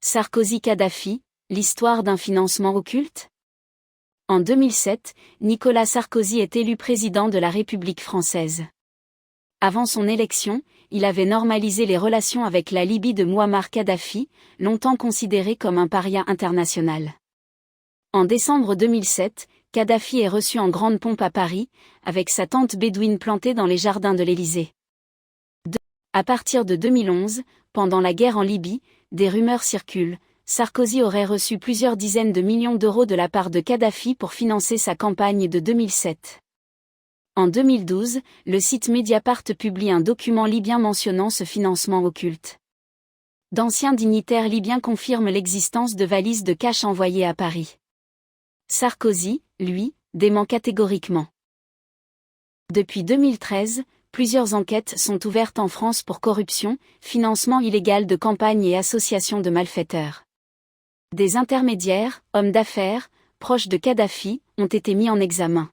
Sarkozy-Kadhafi, l'histoire d'un financement occulte? En 2007, Nicolas Sarkozy est élu président de la République française. Avant son élection, il avait normalisé les relations avec la Libye de Mouammar Kadhafi, longtemps considéré comme un paria international. En décembre 2007, Kadhafi est reçu en grande pompe à Paris, avec sa tente bédouine plantée dans les jardins de l'Élysée. À partir de 2011, pendant la guerre en Libye, des rumeurs circulent. Sarkozy aurait reçu plusieurs dizaines de millions d'euros de la part de Kadhafi pour financer sa campagne de 2007. En 2012, le site Mediapart publie un document libyen mentionnant ce financement occulte. D'anciens dignitaires libyens confirment l'existence de valises de cash envoyées à Paris. Sarkozy, lui, dément catégoriquement. Depuis 2013, plusieurs enquêtes sont ouvertes en France pour corruption, financement illégal de campagnes et associations de malfaiteurs. Des intermédiaires, hommes d'affaires, proches de Kadhafi, ont été mis en examen.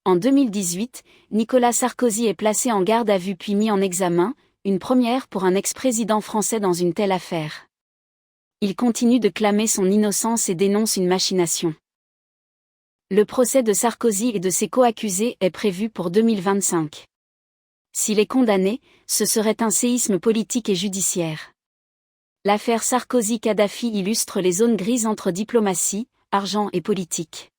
En 2018, Nicolas Sarkozy est placé en garde à vue puis mis en examen, une première pour un ex-président français dans une telle affaire. Il continue de clamer son innocence et dénonce une machination. Le procès de Sarkozy et de ses co-accusés est prévu pour 2025. S'il est condamné, ce serait un séisme politique et judiciaire. L'affaire Sarkozy-Kadhafi illustre les zones grises entre diplomatie, argent et politique.